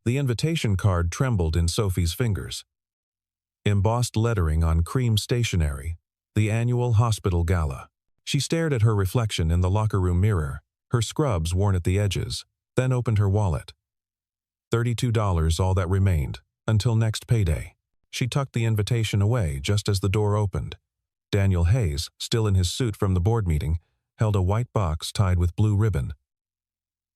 The invitation card trembled in Sophie's fingers. Embossed lettering on cream stationery, the annual hospital gala. She stared at her reflection in the locker room mirror, her scrubs worn at the edges, then opened her wallet. $32 all that remained, until next payday. She tucked the invitation away just as the door opened. Daniel Hayes, still in his suit from the board meeting, held a white box tied with blue ribbon.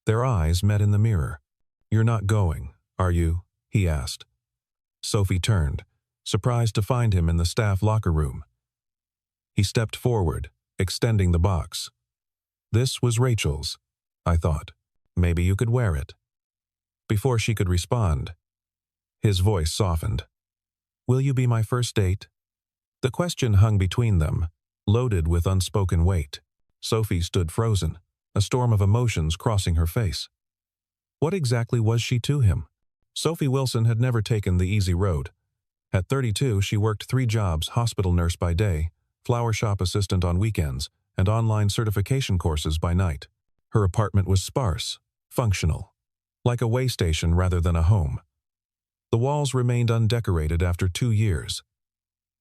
Their eyes met in the mirror. "You're not going, are you?" he asked. Sophie turned, surprised to find him in the staff locker room. He stepped forward, extending the box. "This was Rachel's, I thought. Maybe you could wear it." Before she could respond, his voice softened. "Will you be my first date?" The question hung between them, loaded with unspoken weight. Sophie stood frozen, a storm of emotions crossing her face. What exactly was she to him? Sophie Wilson had never taken the easy road. At 32, she worked 3 jobs: hospital nurse by day, flower shop assistant on weekends, and online certification courses by night. Her apartment was sparse, functional, like a way station rather than a home. The walls remained undecorated after 2 years.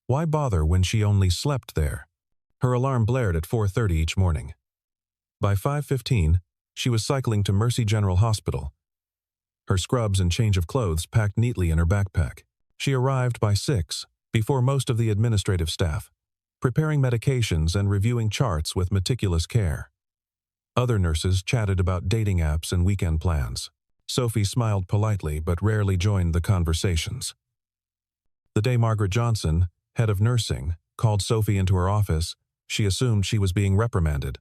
Why bother when she only slept there? Her alarm blared at 4:30 each morning. By 5:15, she was cycling to Mercy General Hospital, her scrubs and change of clothes packed neatly in her backpack. She arrived by 6, before most of the administrative staff, preparing medications and reviewing charts with meticulous care. Other nurses chatted about dating apps and weekend plans. Sophie smiled politely but rarely joined the conversations. The day Margaret Johnson, head of nursing, called Sophie into her office, she assumed she was being reprimanded.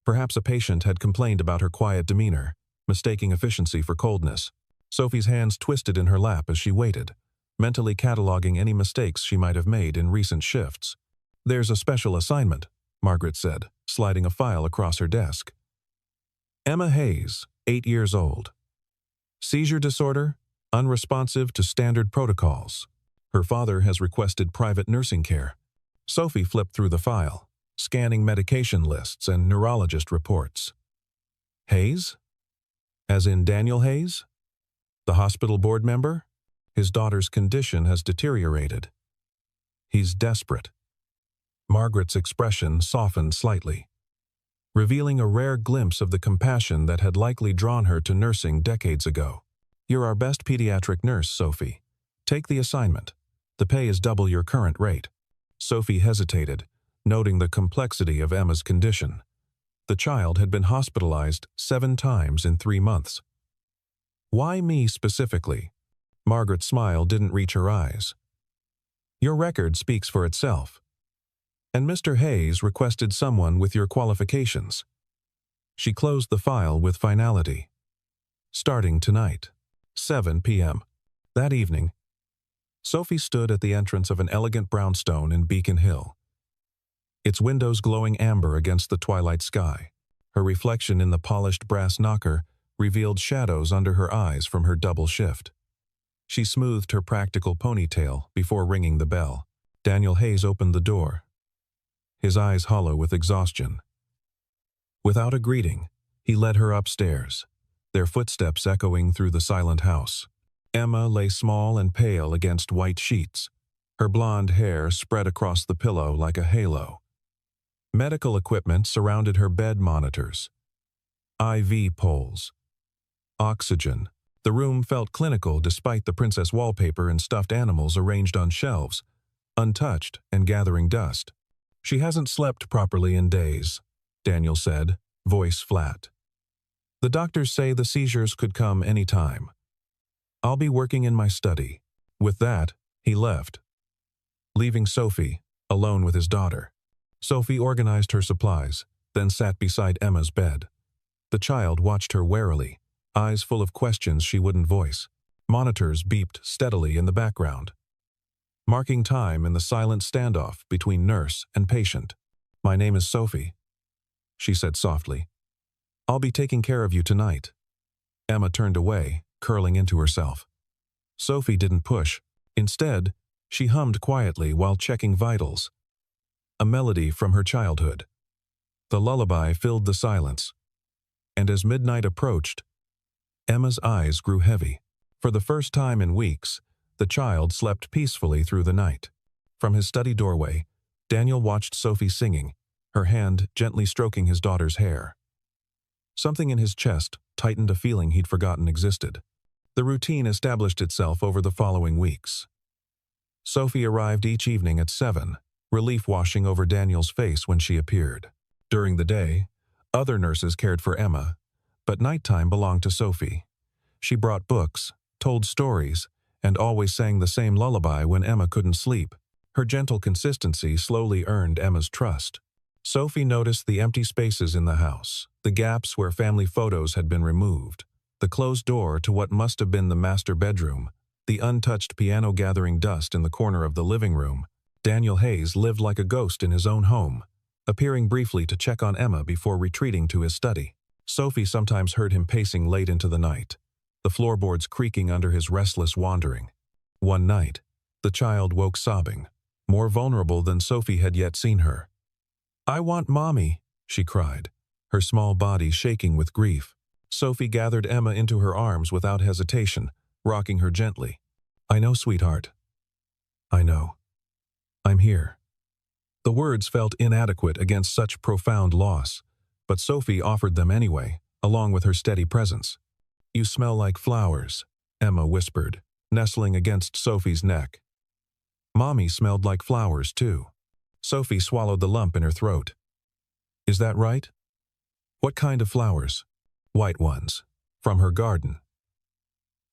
Perhaps a patient had complained about her quiet demeanor, mistaking efficiency for coldness. Sophie's hands twisted in her lap as she waited, mentally cataloging any mistakes she might have made in recent shifts. "There's a special assignment," Margaret said, sliding a file across her desk. Emma Hayes, 8 years old. Seizure disorder, unresponsive to standard protocols. Her father has requested private nursing care. Sophie flipped through the file, scanning medication lists and neurologist reports. Hayes? As in Daniel Hayes? The hospital board member? His daughter's condition has deteriorated. He's desperate. Margaret's expression softened slightly, revealing a rare glimpse of the compassion that had likely drawn her to nursing decades ago. "You're our best pediatric nurse, Sophie. Take the assignment. The pay is double your current rate." Sophie hesitated, noting the complexity of Emma's condition. The child had been hospitalized 7 times in 3 months. "Why me specifically?" Margaret's smile didn't reach her eyes. "Your record speaks for itself. And Mr. Hayes requested someone with your qualifications." She closed the file with finality. "Starting tonight, 7 p.m. That evening, Sophie stood at the entrance of an elegant brownstone in Beacon Hill, its windows glowing amber against the twilight sky. Her reflection in the polished brass knocker revealed shadows under her eyes from her double shift. She smoothed her practical ponytail before ringing the bell. Daniel Hayes opened the door, his eyes hollow with exhaustion. Without a greeting, he led her upstairs, their footsteps echoing through the silent house. Emma lay small and pale against white sheets, her blonde hair spread across the pillow like a halo. Medical equipment surrounded her bed: monitors, IV poles, oxygen. The room felt clinical despite the princess wallpaper and stuffed animals arranged on shelves, untouched and gathering dust. "She hasn't slept properly in days," Daniel said, voice flat. "The doctors say the seizures could come any time. I'll be working in my study." With that, he left, leaving Sophie alone with his daughter. Sophie organized her supplies, then sat beside Emma's bed. The child watched her warily, eyes full of questions she wouldn't voice. Monitors beeped steadily in the background, marking time in the silent standoff between nurse and patient. "My name is Sophie," she said softly. "I'll be taking care of you tonight." Emma turned away, curling into herself. Sophie didn't push. Instead, she hummed quietly while checking vitals, a melody from her childhood. The lullaby filled the silence, and as midnight approached, Emma's eyes grew heavy. For the first time in weeks, the child slept peacefully through the night. From his study doorway, Daniel watched Sophie singing, her hand gently stroking his daughter's hair. Something in his chest tightened a feeling he'd forgotten existed. The routine established itself over the following weeks. Sophie arrived each evening at 7, relief washing over Daniel's face when she appeared. During the day, other nurses cared for Emma, but nighttime belonged to Sophie. She brought books, told stories, and always sang the same lullaby when Emma couldn't sleep. Her gentle consistency slowly earned Emma's trust. Sophie noticed the empty spaces in the house, the gaps where family photos had been removed, the closed door to what must have been the master bedroom, the untouched piano gathering dust in the corner of the living room. Daniel Hayes lived like a ghost in his own home, appearing briefly to check on Emma before retreating to his study. Sophie sometimes heard him pacing late into the night, the floorboards creaking under his restless wandering. One night, the child woke sobbing, more vulnerable than Sophie had yet seen her. "I want Mommy," she cried, her small body shaking with grief. Sophie gathered Emma into her arms without hesitation, rocking her gently. "I know, sweetheart. I know. I'm here." The words felt inadequate against such profound loss, but Sophie offered them anyway, along with her steady presence. "You smell like flowers," Emma whispered, nestling against Sophie's neck. Mommy smelled like flowers, too. Sophie swallowed the lump in her throat. "Is that right? What kind of flowers?" "White ones, from her garden."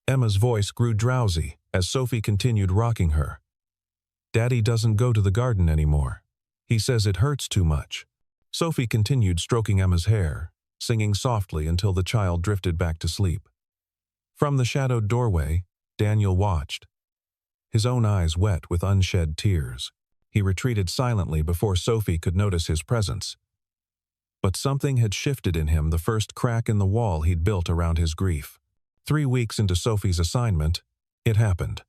Emma's voice grew drowsy as Sophie continued rocking her. "Daddy doesn't go to the garden anymore. He says it hurts too much." Sophie continued stroking Emma's hair, singing softly until the child drifted back to sleep. From the shadowed doorway, Daniel watched, his own eyes wet with unshed tears. He retreated silently before Sophie could notice his presence. But something had shifted in him, the first crack in the wall he'd built around his grief. 3 weeks into Sophie's assignment, it happened.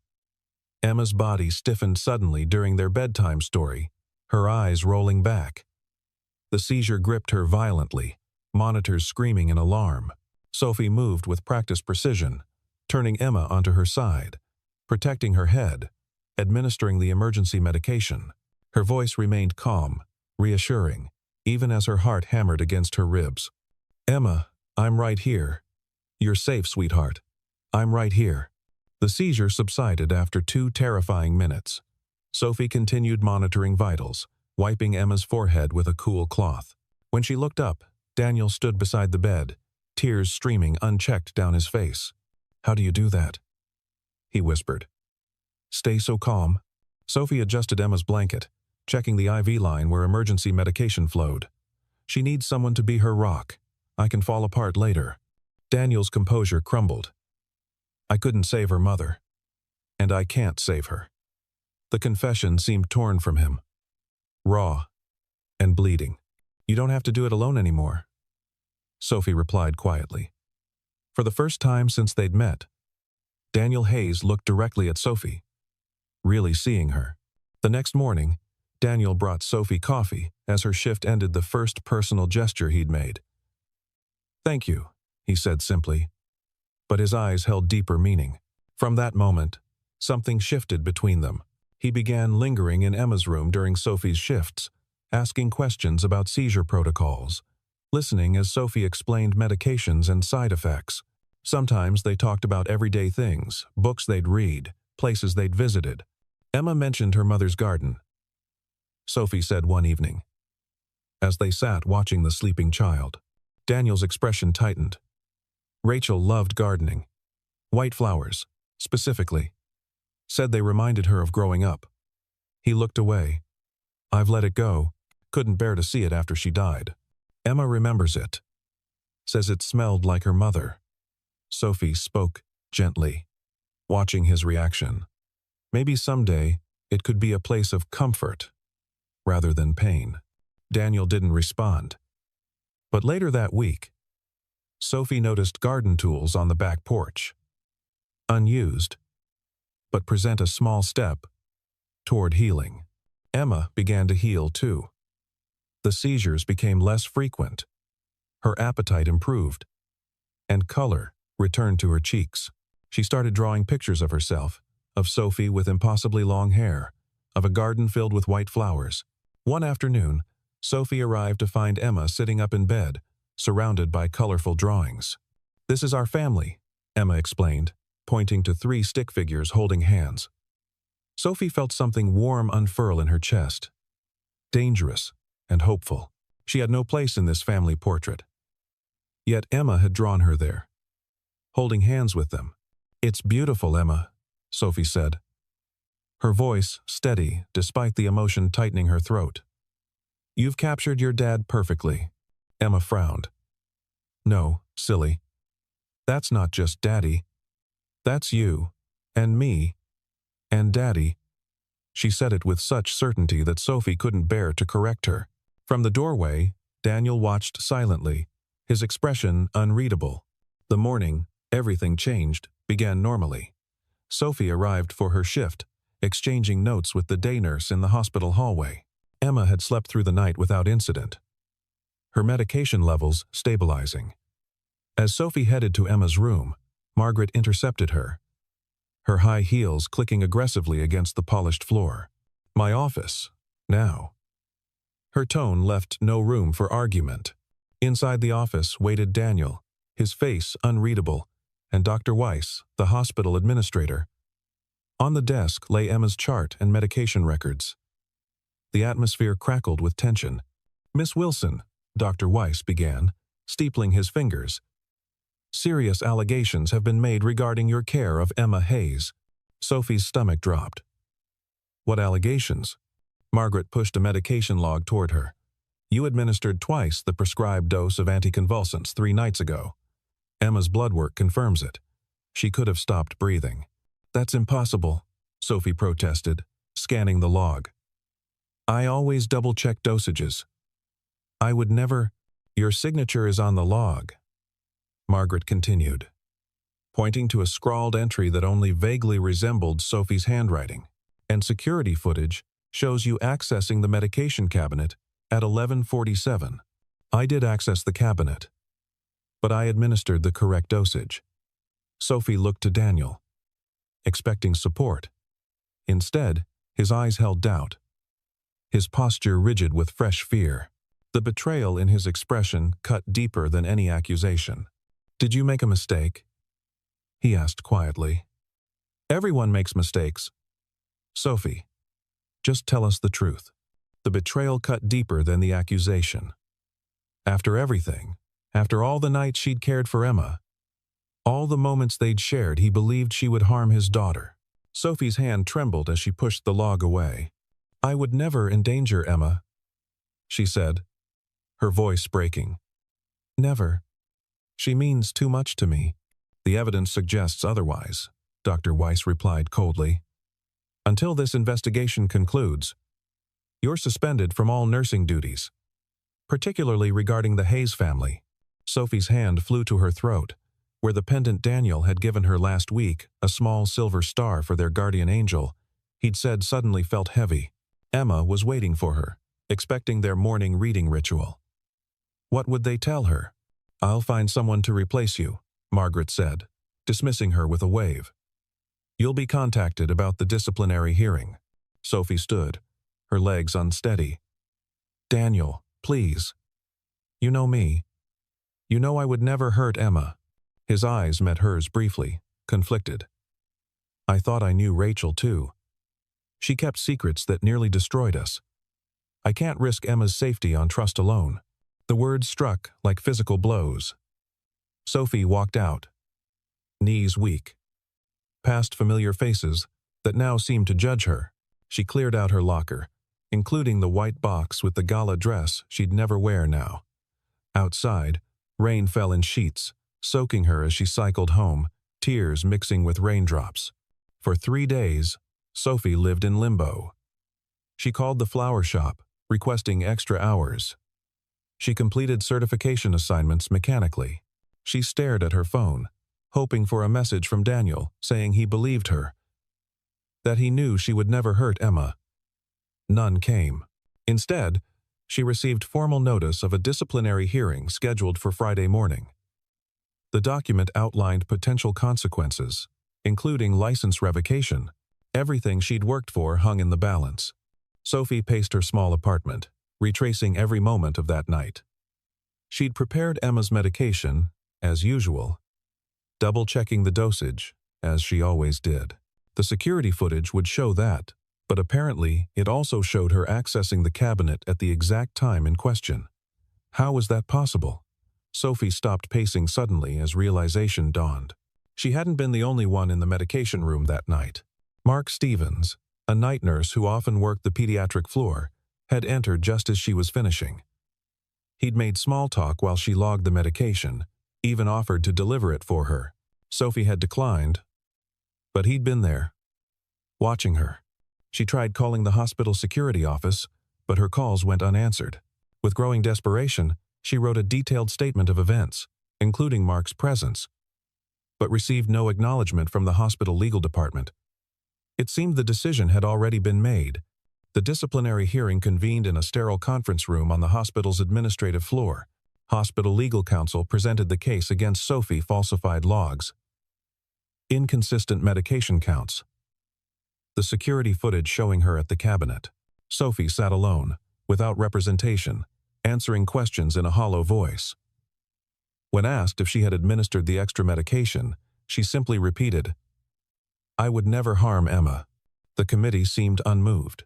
Emma's body stiffened suddenly during their bedtime story, her eyes rolling back. The seizure gripped her violently, monitors screaming in alarm. Sophie moved with practiced precision, turning Emma onto her side, protecting her head, administering the emergency medication. Her voice remained calm, reassuring, even as her heart hammered against her ribs. "Emma, I'm right here. You're safe, sweetheart. I'm right here." The seizure subsided after 2 terrifying minutes. Sophie continued monitoring vitals, wiping Emma's forehead with a cool cloth. When she looked up, Daniel stood beside the bed, tears streaming unchecked down his face. "How do you do that?" he whispered. "Stay so calm." Sophie adjusted Emma's blanket, checking the IV line where emergency medication flowed. "She needs someone to be her rock. I can fall apart later." Daniel's composure crumbled. "I couldn't save her mother. And I can't save her." The confession seemed torn from him, raw and bleeding. "You don't have to do it alone anymore," Sophie replied quietly. For the first time since they'd met, Daniel Hayes looked directly at Sophie, really seeing her. The next morning, Daniel brought Sophie coffee as her shift ended, the first personal gesture he'd made. "Thank you," he said simply, but his eyes held deeper meaning. From that moment, something shifted between them. He began lingering in Emma's room during Sophie's shifts, asking questions about seizure protocols, listening as Sophie explained medications and side effects. Sometimes they talked about everyday things, books they'd read, places they'd visited. Emma mentioned her mother's garden, Sophie said one evening, as they sat watching the sleeping child. Daniel's expression tightened. Rachel loved gardening. White flowers, specifically. Said they reminded her of growing up. He looked away. "I've let it go. Couldn't bear to see it after she died." "Emma remembers it. Says it smelled like her mother." Sophie spoke gently, watching his reaction. Maybe someday it could be a place of comfort rather than pain. Daniel didn't respond. But later that week, Sophie noticed garden tools on the back porch. Unused, but present a small step toward healing. Emma began to heal too. The seizures became less frequent. Her appetite improved, and color returned to her cheeks. She started drawing pictures of herself, of Sophie with impossibly long hair, of a garden filled with white flowers. One afternoon, Sophie arrived to find Emma sitting up in bed, surrounded by colorful drawings. "This is our family," Emma explained, pointing to 3 stick figures holding hands. Sophie felt something warm unfurl in her chest. Dangerous and hopeful. She had no place in this family portrait. Yet Emma had drawn her there, holding hands with them. "It's beautiful, Emma," Sophie said, her voice steady despite the emotion tightening her throat. "You've captured your dad perfectly." Emma frowned. "No, silly. That's not just Daddy. That's you, and me, and Daddy." She said it with such certainty that Sophie couldn't bear to correct her. From the doorway, Daniel watched silently, his expression unreadable. The morning, everything changed, began normally. Sophie arrived for her shift, exchanging notes with the day nurse in the hospital hallway. Emma had slept through the night without incident, her medication levels stabilizing. As Sophie headed to Emma's room, Margaret intercepted her, her high heels clicking aggressively against the polished floor. "My office, now." Her tone left no room for argument. Inside the office waited Daniel, his face unreadable, and Dr. Weiss, the hospital administrator. On the desk lay Emma's chart and medication records. The atmosphere crackled with tension. "Miss Wilson," Dr. Weiss began, steepling his fingers. "Serious allegations have been made regarding your care of Emma Hayes." Sophie's stomach dropped. "What allegations?" Margaret pushed a medication log toward her. "You administered twice the prescribed dose of anticonvulsants 3 nights ago. Emma's blood work confirms it. She could have stopped breathing." "That's impossible," Sophie protested, scanning the log. "I always double-check dosages. I would never—" "Your signature is on the log," Margaret continued, pointing to a scrawled entry that only vaguely resembled Sophie's handwriting. "And security footage shows you accessing the medication cabinet at 11:47. I did access the cabinet, but I administered the correct dosage." Sophie looked to Daniel, expecting support. Instead, his eyes held doubt, his posture rigid with fresh fear. The betrayal in his expression cut deeper than any accusation. "Did you make a mistake?" he asked quietly. "Everyone makes mistakes. Sophie, just tell us the truth." The betrayal cut deeper than the accusation. After everything, after all the nights she'd cared for Emma, all the moments they'd shared, he believed she would harm his daughter. Sophie's hand trembled as she pushed the log away. "I would never endanger Emma," she said, her voice breaking. "Never. She means too much to me." "The evidence suggests otherwise," Dr. Weiss replied coldly. "Until this investigation concludes, you're suspended from all nursing duties, particularly regarding the Hayes family." Sophie's hand flew to her throat, where the pendant Daniel had given her last week, a small silver star for their guardian angel, he'd said suddenly felt heavy. Emma was waiting for her, expecting their morning reading ritual. What would they tell her? "I'll find someone to replace you," Margaret said, dismissing her with a wave. "You'll be contacted about the disciplinary hearing." Sophie stood, her legs unsteady. "Daniel, please. You know me. You know I would never hurt Emma." His eyes met hers briefly, conflicted. "I thought I knew Rachel too. She kept secrets that nearly destroyed us. I can't risk Emma's safety on trust alone." The words struck like physical blows. Sophie walked out, knees weak. Past familiar faces that now seemed to judge her, she cleared out her locker, including the white box with the gala dress she'd never wear now. Outside, rain fell in sheets, soaking her as she cycled home, tears mixing with raindrops. For 3 days, Sophie lived in limbo. She called the flower shop, requesting extra hours. She completed certification assignments mechanically. She stared at her phone, hoping for a message from Daniel saying he believed her, that he knew she would never hurt Emma. None came. Instead, she received formal notice of a disciplinary hearing scheduled for Friday morning. The document outlined potential consequences, including license revocation. Everything she'd worked for hung in the balance. Sophie paced her small apartment, retracing every moment of that night. She'd prepared Emma's medication, as usual, double-checking the dosage, as she always did. The security footage would show that, but apparently it also showed her accessing the cabinet at the exact time in question. How was that possible? Sophie stopped pacing suddenly as realization dawned. She hadn't been the only one in the medication room that night. Mark Stevens, a night nurse who often worked the pediatric floor, had entered just as she was finishing. He'd made small talk while she logged the medication, even offered to deliver it for her. Sophie had declined, but he'd been there, watching her. She tried calling the hospital security office, but her calls went unanswered. With growing desperation, she wrote a detailed statement of events, including Mark's presence, but received no acknowledgement from the hospital legal department. It seemed the decision had already been made. The disciplinary hearing convened in a sterile conference room on the hospital's administrative floor. Hospital legal counsel presented the case against Sophie: falsified logs, inconsistent medication counts, the security footage showing her at the cabinet. Sophie sat alone, without representation, answering questions in a hollow voice. When asked if she had administered the extra medication, she simply repeated, "I would never harm Emma." The committee seemed unmoved.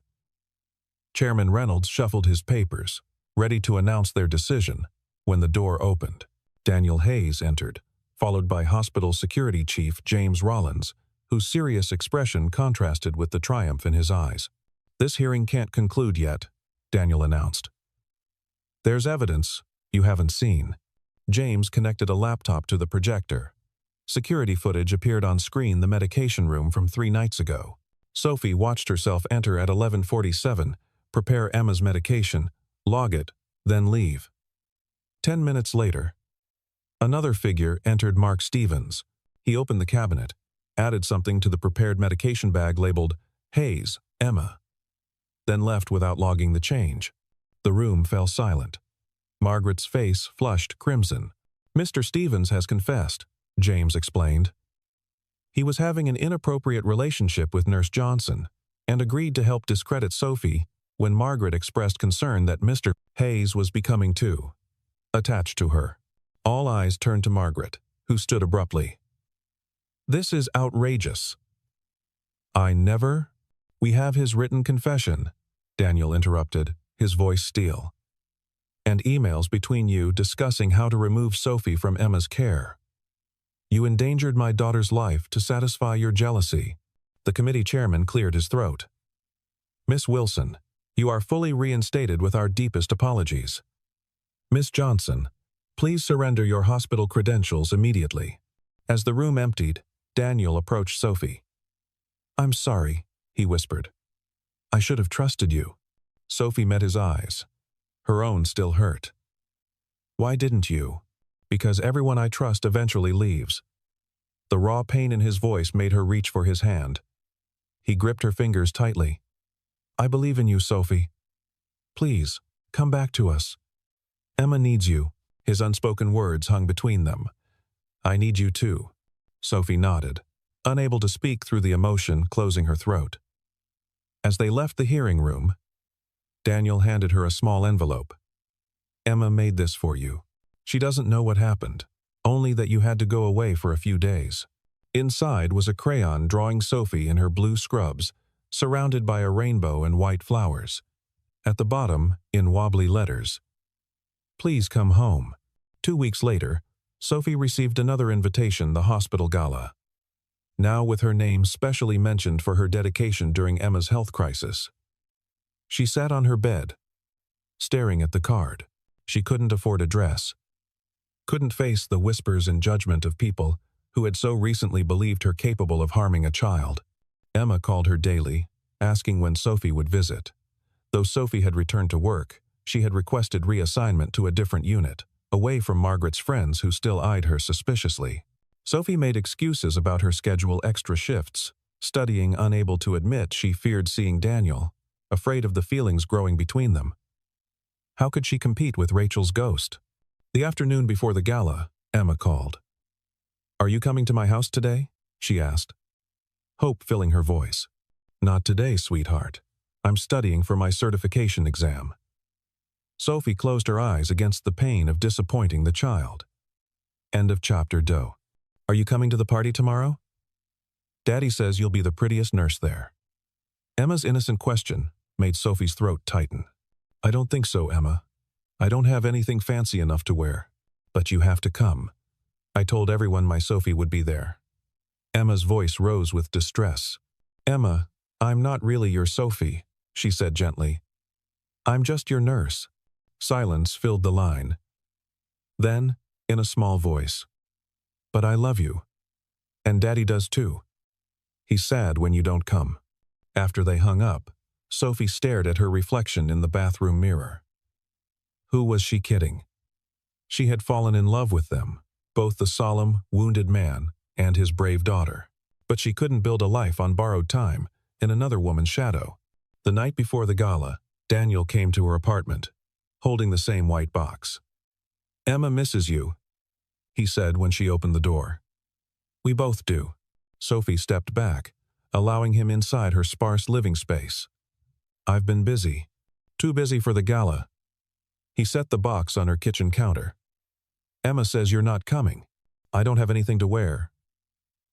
Chairman Reynolds shuffled his papers, ready to announce their decision, when the door opened. Daniel Hayes entered, followed by hospital security chief James Rollins, whose serious expression contrasted with the triumph in his eyes. "This hearing can't conclude yet," Daniel announced. "There's evidence you haven't seen." James connected a laptop to the projector. Security footage appeared on screen: the medication room from 3 nights ago. Sophie watched herself enter at 11:47, prepare Emma's medication, log it, then leave. 10 minutes later, another figure entered: Mark Stevens. He opened the cabinet, added something to the prepared medication bag labeled Hayes, Emma, then left without logging the change. The room fell silent. Margaret's face flushed crimson. "Mr. Stevens has confessed," James explained. "He was having an inappropriate relationship with Nurse Johnson and agreed to help discredit Sophie when Margaret expressed concern that Mr. Hayes was becoming too attached to her." All eyes turned to Margaret, who stood abruptly. "This is outrageous." "I never—" "We have his written confession," Daniel interrupted, his voice steel, "and emails between you discussing how to remove Sophie from Emma's care. You endangered my daughter's life to satisfy your jealousy." The committee chairman cleared his throat. "Miss Wilson, you are fully reinstated with our deepest apologies. Miss Johnson, please surrender your hospital credentials immediately." As the room emptied, Daniel approached Sophie. "I'm sorry," he whispered. "I should have trusted you." Sophie met his eyes. Her own still hurt. "Why didn't you?" "Because everyone I trust eventually leaves." The raw pain in his voice made her reach for his hand. He gripped her fingers tightly. "I believe in you, Sophie. Please, come back to us. Emma needs you." His unspoken words hung between them. "I need you too." Sophie nodded, unable to speak through the emotion closing her throat. As they left the hearing room, Daniel handed her a small envelope. "Emma made this for you. She doesn't know what happened, only that you had to go away for a few days." Inside was a crayon drawing Sophie in her blue scrubs, surrounded by a rainbow and white flowers. At the bottom, in wobbly letters, "Please come home." 2 weeks later, Sophie received another invitation: the hospital gala. Now with her name specially mentioned for her dedication during Emma's health crisis. She sat on her bed, staring at the card. She couldn't afford a dress, couldn't face the whispers and judgment of people who had so recently believed her capable of harming a child. Emma called her daily, asking when Sophie would visit. Though Sophie had returned to work, she had requested reassignment to a different unit, away from Margaret's friends who still eyed her suspiciously. Sophie made excuses about her schedule: extra shifts, studying, unable to admit she feared seeing Daniel, afraid of the feelings growing between them. How could she compete with Rachel's ghost? The afternoon before the gala, Emma called. "Are you coming to my house today?" she asked. hope filling her voice. "Not today, sweetheart. I'm studying for my certification exam." Sophie closed her eyes against the pain of disappointing the child. End of chapter. Doe. "Are you coming to the party tomorrow?" "Daddy says you'll be the prettiest nurse there." Emma's innocent question made Sophie's throat tighten. "I don't think so, Emma. I don't have anything fancy enough to wear. But you have to come. I told everyone my Sophie would be there." Emma's voice rose with distress. "Emma, I'm not really your Sophie," she said gently. "I'm just your nurse." Silence filled the line. Then, in a small voice, "But I love you. And Daddy does too. He's sad when you don't come." After they hung up, Sophie stared at her reflection in the bathroom mirror. Who was she kidding? She had fallen in love with them, both the solemn, wounded man and his brave daughter. But she couldn't build a life on borrowed time in another woman's shadow. The night before the gala, Daniel came to her apartment, holding the same white box. "Emma misses you," he said when she opened the door. "We both do." Sophie stepped back, allowing him inside her sparse living space. "I've been busy. Too busy for the gala." He set the box on her kitchen counter. "Emma says you're not coming. I don't have anything to wear,"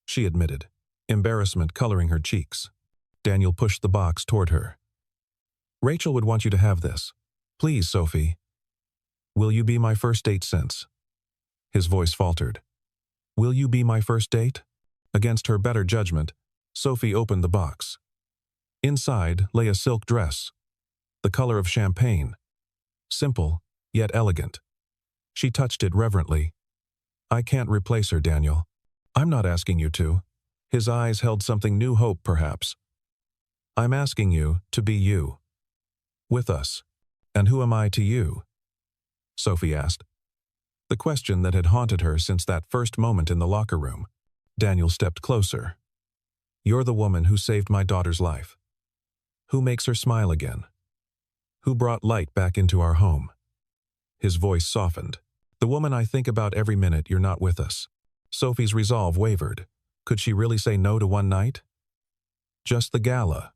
she admitted, embarrassment coloring her cheeks. Daniel pushed the box toward her. "Rachel would want you to have this. Please, Sophie. Will you be my first date since?" His voice faltered. "Will you be my first date?" Against her better judgment, Sophie opened the box. Inside lay a silk dress, the color of champagne. Simple, yet elegant. She touched it reverently. "I can't replace her, Daniel. I'm not asking you to." His eyes held something new hope, perhaps. "I'm asking you to be you. With us. And who am I to you?" Sophie asked. The question that had haunted her since that first moment in the locker room. Daniel stepped closer. "You're the woman who saved my daughter's life. Who makes her smile again. Who brought light back into our home." His voice softened. "The woman I think about every minute you're not with us." Sophie's resolve wavered. Could she really say no to one night? "Just the gala,"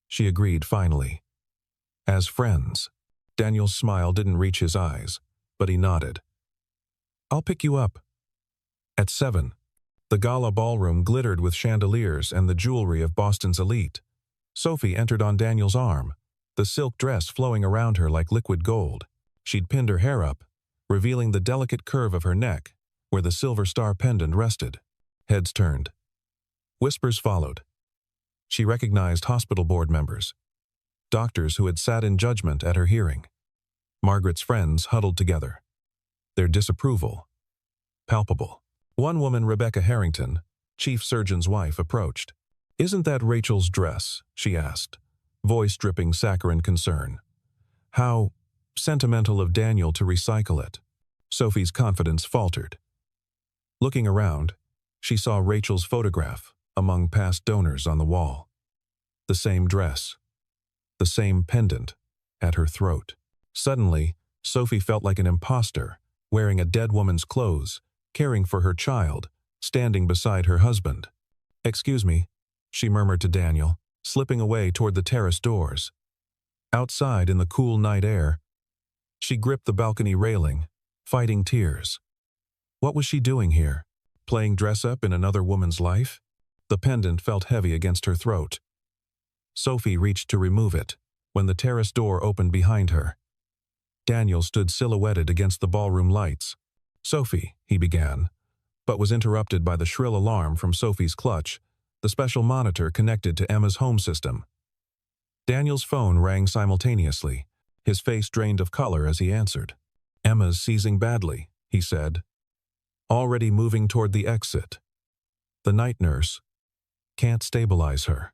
she agreed finally. "As friends." Daniel's smile didn't reach his eyes, but he nodded. "I'll pick you up." At 7. The gala ballroom glittered with chandeliers and the jewelry of Boston's elite. Sophie entered on Daniel's arm, the silk dress flowing around her like liquid gold. She'd pinned her hair up, revealing the delicate curve of her neck, where the silver star pendant rested. Heads turned. Whispers followed. She recognized hospital board members, doctors who had sat in judgment at her hearing. Margaret's friends huddled together, their disapproval palpable. One woman, Rebecca Harrington, chief surgeon's wife, approached. "Isn't that Rachel's dress?" she asked, voice dripping saccharine concern. How sentimental of Daniel to recycle it. Sophie's confidence faltered. Looking around, she saw Rachel's photograph among past donors on the wall. The same dress, the same pendant at her throat. Suddenly, Sophie felt like an imposter, wearing a dead woman's clothes, caring for her child, standing beside her husband. "Excuse me," she murmured to Daniel, slipping away toward the terrace doors. Outside in the cool night air, she gripped the balcony railing, fighting tears. What was she doing here? Playing dress-up in another woman's life? The pendant felt heavy against her throat. Sophie reached to remove it, when the terrace door opened behind her. Daniel stood silhouetted against the ballroom lights. "Sophie," he began, but was interrupted by the shrill alarm from Sophie's clutch, the special monitor connected to Emma's home system. Daniel's phone rang simultaneously, his face drained of color as he answered. "Emma's seizing badly," he said, already moving toward the exit. "The night nurse can't stabilize her."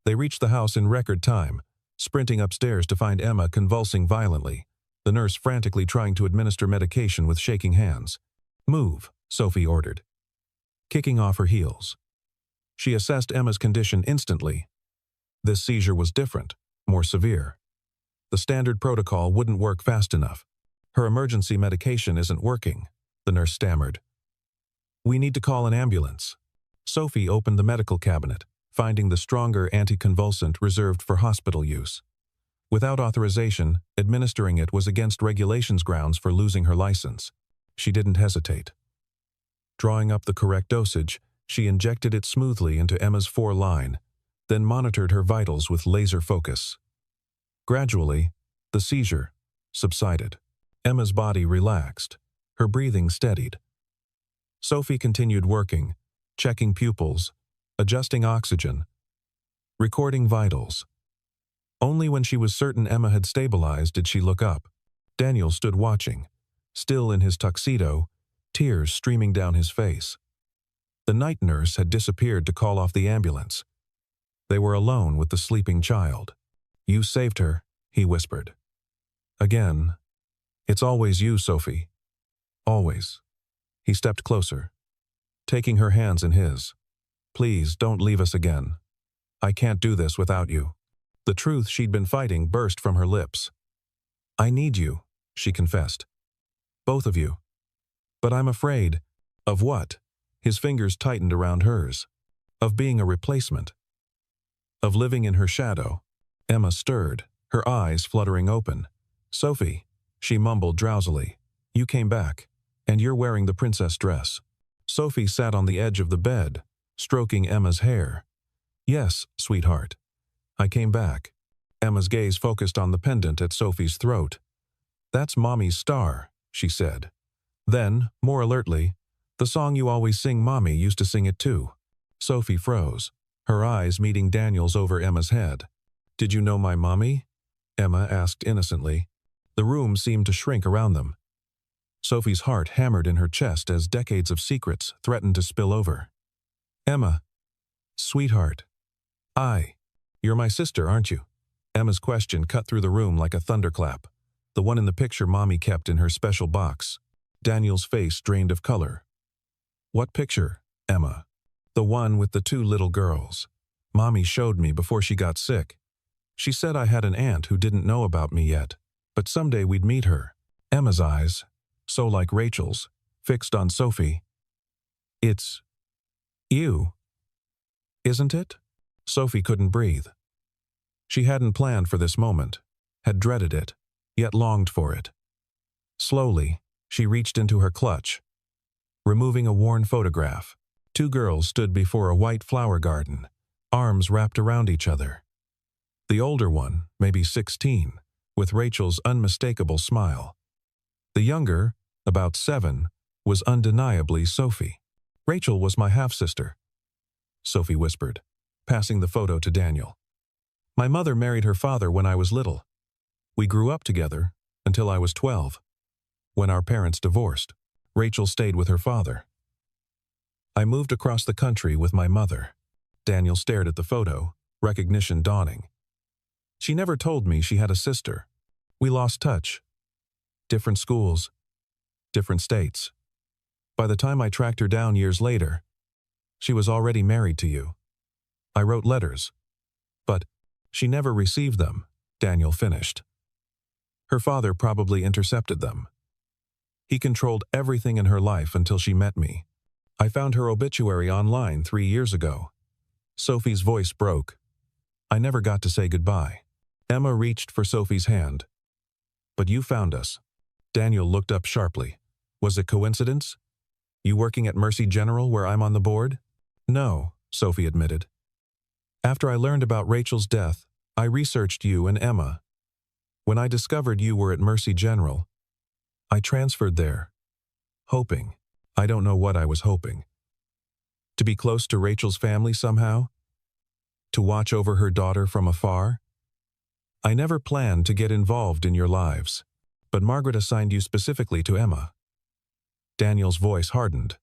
They reached the house in record time, sprinting upstairs to find Emma convulsing violently, the nurse frantically trying to administer medication with shaking hands. "Move," Sophie ordered, kicking off her heels. She assessed Emma's condition instantly. This seizure was different, more severe. The standard protocol wouldn't work fast enough. "Her emergency medication isn't working," the nurse stammered. "We need to call an ambulance." Sophie opened the medical cabinet, finding the stronger anticonvulsant reserved for hospital use. Without authorization, administering it was against regulations grounds for losing her license. She didn't hesitate. Drawing up the correct dosage, she injected it smoothly into Emma's foreline, then monitored her vitals with laser focus. Gradually, the seizure subsided. Emma's body relaxed. Her breathing steadied. Sophie continued working, checking pupils, adjusting oxygen, recording vitals. Only when she was certain Emma had stabilized did she look up. Daniel stood watching, still in his tuxedo, tears streaming down his face. The night nurse had disappeared to call off the ambulance. They were alone with the sleeping child. "You saved her," he whispered. "Again. It's always you, Sophie. Always." He stepped closer, taking her hands in his. "Please, don't leave us again. I can't do this without you." The truth she'd been fighting burst from her lips. "I need you," she confessed. "Both of you. But I'm afraid." "Of what?" His fingers tightened around hers. "Of being a replacement. Of living in her shadow." Emma stirred, her eyes fluttering open. "Sophie," she mumbled drowsily, "you came back, and you're wearing the princess dress." Sophie sat on the edge of the bed, stroking Emma's hair. "Yes, sweetheart. I came back." Emma's gaze focused on the pendant at Sophie's throat. "That's Mommy's star," she said. Then, more alertly, "The song you always sing, Mommy used to sing it too." Sophie froze, her eyes meeting Daniel's over Emma's head. "Did you know my mommy?" Emma asked innocently. The room seemed to shrink around them. Sophie's heart hammered in her chest as decades of secrets threatened to spill over. "Emma, sweetheart. You're my sister, aren't you?" Emma's question cut through the room like a thunderclap. The one in the picture Mommy kept in her special box. Daniel's face drained of color. "What picture, Emma?" "The one with the two little girls. Mommy showed me before she got sick. She said I had an aunt who didn't know about me yet, but someday we'd meet her." Emma's eyes, so like Rachel's, fixed on Sophie. "It's you, isn't it?" Sophie couldn't breathe. She hadn't planned for this moment, had dreaded it, yet longed for it. Slowly, she reached into her clutch, removing a worn photograph. Two girls stood before a white flower garden, arms wrapped around each other. The older one, maybe 16, with Rachel's unmistakable smile. The younger, about 7, was undeniably Sophie. "Rachel was my half-sister," Sophie whispered, passing the photo to Daniel. "My mother married her father when I was little. We grew up together until I was 12. When our parents divorced, Rachel stayed with her father. I moved across the country with my mother." Daniel stared at the photo, recognition dawning. "She never told me she had a sister. We lost touch. Different schools, different states. By the time I tracked her down years later, she was already married to you. I wrote letters, but she never received them," Daniel finished. "Her father probably intercepted them. He controlled everything in her life until she met me. I found her obituary online 3 years ago." Sophie's voice broke. "I never got to say goodbye." Emma reached for Sophie's hand. "But you found us." Daniel looked up sharply. "Was it coincidence? You working at Mercy General where I'm on the board?" "No," Sophie admitted. "After I learned about Rachel's death, I researched you and Emma. When I discovered you were at Mercy General, I transferred there, hoping, I don't know what I was hoping. To be close to Rachel's family somehow? To watch over her daughter from afar? I never planned to get involved in your lives, but Margaret assigned you specifically to Emma." Daniel's voice hardened.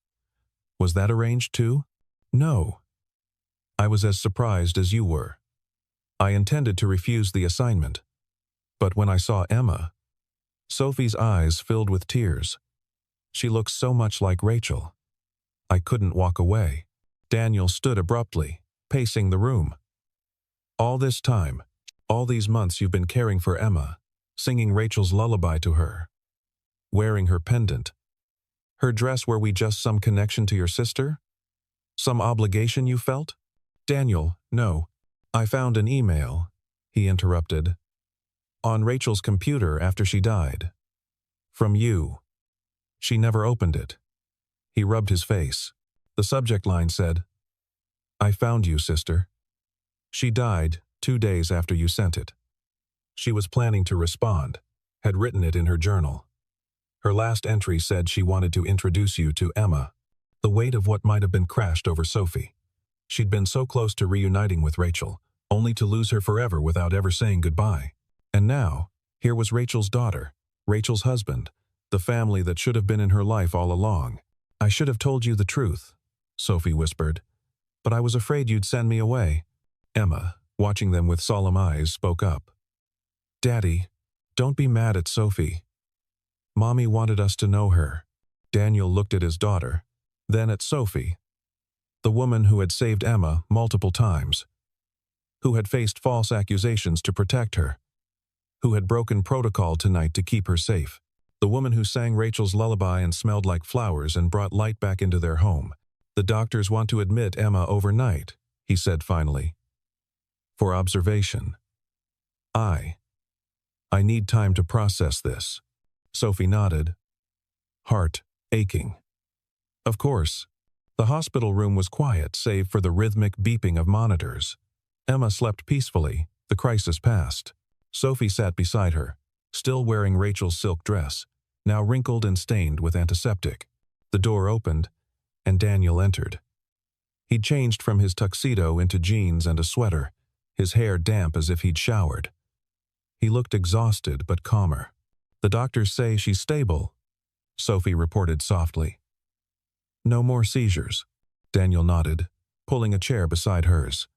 "Was that arranged too?" "No. I was as surprised as you were. I intended to refuse the assignment. But when I saw Emma..." Sophie's eyes filled with tears. "She looks so much like Rachel. I couldn't walk away." Daniel stood abruptly, pacing the room. "All this time, all these months you've been caring for Emma, singing Rachel's lullaby to her, wearing her pendant. Her dress, were we just some connection to your sister? Some obligation you felt?" Daniel, no. I found an email, he interrupted, on Rachel's computer after she died. From you. She never opened it. He rubbed his face. The subject line said, I found you, sister. She died 2 days after you sent it. She was planning to respond, had written it in her journal. Her last entry said she wanted to introduce you to Emma. The weight of what might have been crashed over Sophie. She'd been so close to reuniting with Rachel, only to lose her forever without ever saying goodbye. And now, here was Rachel's daughter, Rachel's husband, the family that should have been in her life all along. I should have told you the truth, Sophie whispered, but I was afraid you'd send me away. Emma, watching them with solemn eyes, spoke up. Daddy, don't be mad at Sophie. Mommy wanted us to know her. Daniel looked at his daughter, then at Sophie, the woman who had saved Emma multiple times, who had faced false accusations to protect her, who had broken protocol tonight to keep her safe, the woman who sang Rachel's lullaby and smelled like flowers and brought light back into their home. The doctors want to admit Emma overnight, he said finally. For observation. I need time to process this. Sophie nodded, heart aching. Of course. The hospital room was quiet save for the rhythmic beeping of monitors. Emma slept peacefully, the crisis passed. Sophie sat beside her, still wearing Rachel's silk dress, now wrinkled and stained with antiseptic. The door opened, and Daniel entered. He'd changed from his tuxedo into jeans and a sweater, his hair damp as if he'd showered. He looked exhausted but calmer. The doctors say she's stable, Sophie reported softly. No more seizures, Daniel nodded, pulling a chair beside hers.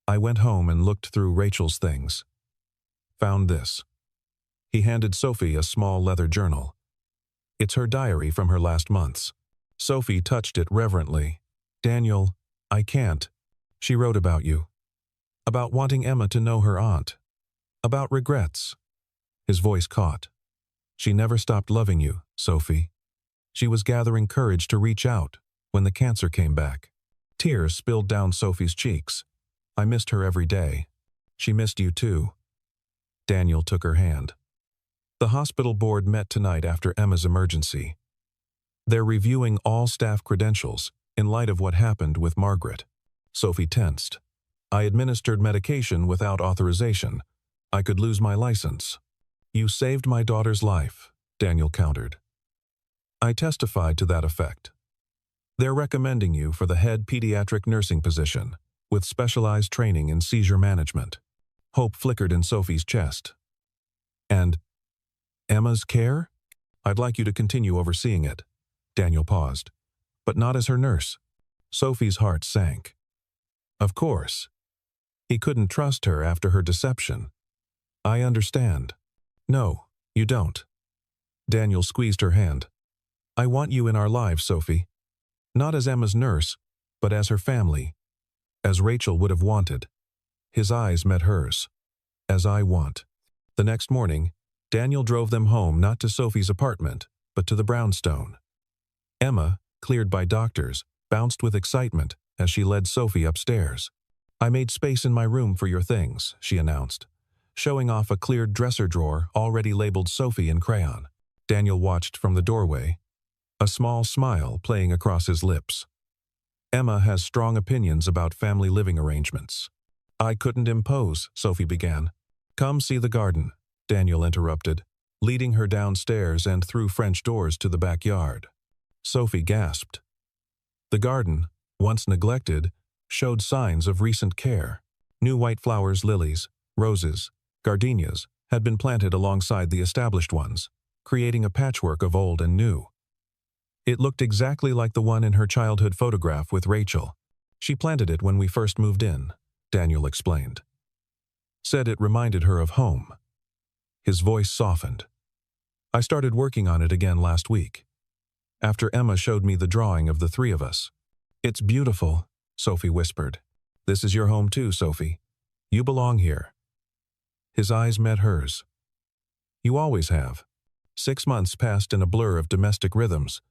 I went home and looked through Rachel's things. Found this. He handed Sophie a small leather journal. It's her diary from her last months. Sophie touched it reverently. Daniel, I can't. She wrote about you. About wanting Emma to know her aunt. About regrets. His voice caught. She never stopped loving you, Sophie. She was gathering courage to reach out when the cancer came back. Tears spilled down Sophie's cheeks. I missed her every day. She missed you too. Daniel took her hand. The hospital board met tonight after Emma's emergency. They're reviewing all staff credentials in light of what happened with Margaret. Sophie tensed. I administered medication without authorization. I could lose my license. You saved my daughter's life, Daniel countered. I testified to that effect. They're recommending you for the head pediatric nursing position, with specialized training in seizure management. Hope flickered in Sophie's chest. And Emma's care? I'd like you to continue overseeing it. Daniel paused. But not as her nurse. Sophie's heart sank. Of course. He couldn't trust her after her deception. I understand. No, you don't. Daniel squeezed her hand. I want you in our lives, Sophie. Not as Emma's nurse, but as her family. As Rachel would have wanted. His eyes met hers. As I want. The next morning, Daniel drove them home not to Sophie's apartment, but to the brownstone. Emma, cleared by doctors, bounced with excitement as she led Sophie upstairs. I made space in my room for your things, she announced, showing off a cleared dresser drawer already labeled Sophie in crayon. Daniel watched from the doorway, a small smile playing across his lips. Emma has strong opinions about family living arrangements. I couldn't impose, Sophie began. Come see the garden, Daniel interrupted, leading her downstairs and through French doors to the backyard. Sophie gasped. The garden, once neglected, showed signs of recent care. New white flowers, lilies, roses, gardenias had been planted alongside the established ones, creating a patchwork of old and new. It looked exactly like the one in her childhood photograph with Rachel. She planted it when we first moved in, Daniel explained. Said it reminded her of home. His voice softened. I started working on it again last week, after Emma showed me the drawing of the three of us. It's beautiful, Sophie whispered. This is your home too, Sophie. You belong here. His eyes met hers. You always have. 6 months passed in a blur of domestic rhythms.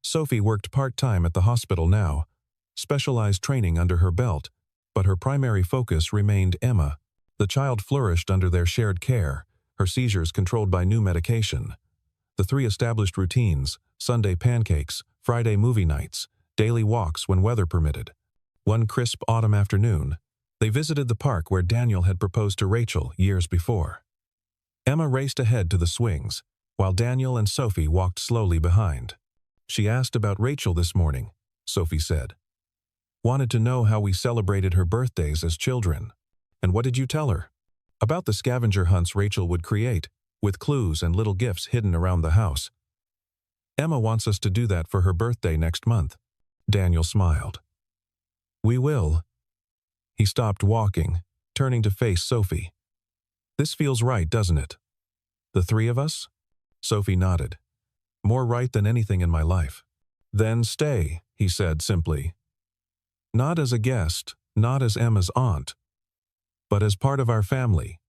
Sophie worked part-time at the hospital now, specialized training under her belt, but her primary focus remained Emma. The child flourished under their shared care, her seizures controlled by new medication. The three established routines: Sunday pancakes, Friday movie nights, daily walks when weather permitted. One crisp autumn afternoon, they visited the park where Daniel had proposed to Rachel years before. Emma raced ahead to the swings, while Daniel and Sophie walked slowly behind. "She asked about Rachel this morning," Sophie said. "Wanted to know how we celebrated her birthdays as children." "And what did you tell her?" "About the scavenger hunts Rachel would create, with clues and little gifts hidden around the house. Emma wants us to do that for her birthday next month." Daniel smiled. "We will." He stopped walking, turning to face Sophie. "This feels right, doesn't it?" "The three of us?" Sophie nodded. "More right than anything in my life." "Then stay," he said simply. "Not as a guest, not as Emma's aunt, but as part of our family.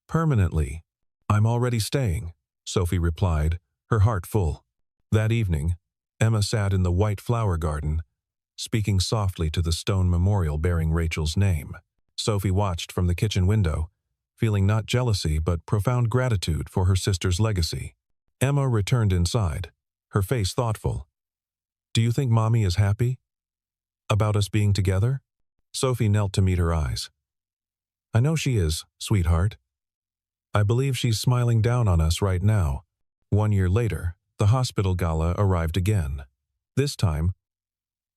Permanently." "I'm already staying," Sophie replied, her heart full. That evening, Emma sat in the white flower garden, speaking softly to the stone memorial bearing Rachel's name. Sophie watched from the kitchen window, feeling not jealousy but profound gratitude for her sister's legacy. Emma returned inside, her face thoughtful. "Do you think Mommy is happy about us being together?" Sophie knelt to meet her eyes. "I know she is, sweetheart. I believe she's smiling down on us right now." 1 year later, the hospital gala arrived again. This time,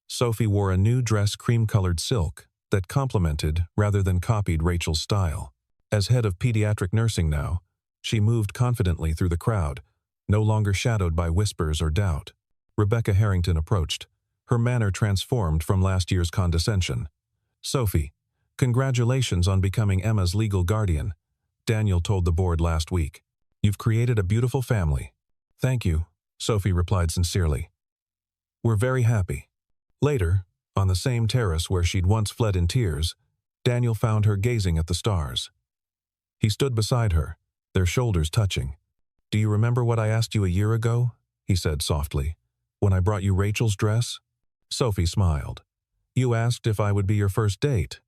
Sophie wore a new dress cream-colored silk that complemented rather than copied Rachel's style. As head of pediatric nursing now, she moved confidently through the crowd, no longer shadowed by whispers or doubt. Rebecca Harrington approached, her manner transformed from last year's condescension. "Sophie, congratulations on becoming Emma's legal guardian," Daniel told the board last week. "You've created a beautiful family." "Thank you," Sophie replied sincerely. "We're very happy." Later, on the same terrace where she'd once fled in tears, Daniel found her gazing at the stars. He stood beside her, their shoulders touching. "Do you remember what I asked you a year ago?" he said softly. "When I brought you Rachel's dress?" Sophie smiled. "You asked if I would be your first date.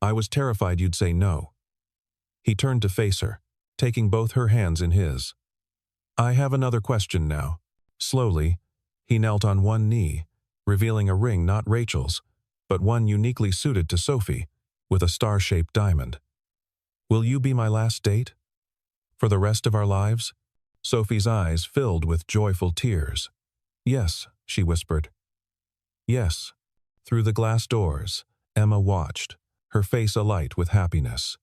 I was terrified you'd say no." He turned to face her, taking both her hands in his. "I have another question now." Slowly, he knelt on one knee, revealing a ring not Rachel's, but one uniquely suited to Sophie, with a star-shaped diamond. "Will you be my last date? For the rest of our lives?" Sophie's eyes filled with joyful tears. "Yes," she whispered. "Yes." Through the glass doors, Emma watched, her face alight with happiness.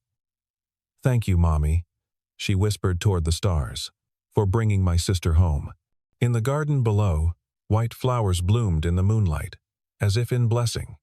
"Thank you, Mommy," she whispered toward the stars, "for bringing my sister home." In the garden below, white flowers bloomed in the moonlight, as if in blessing.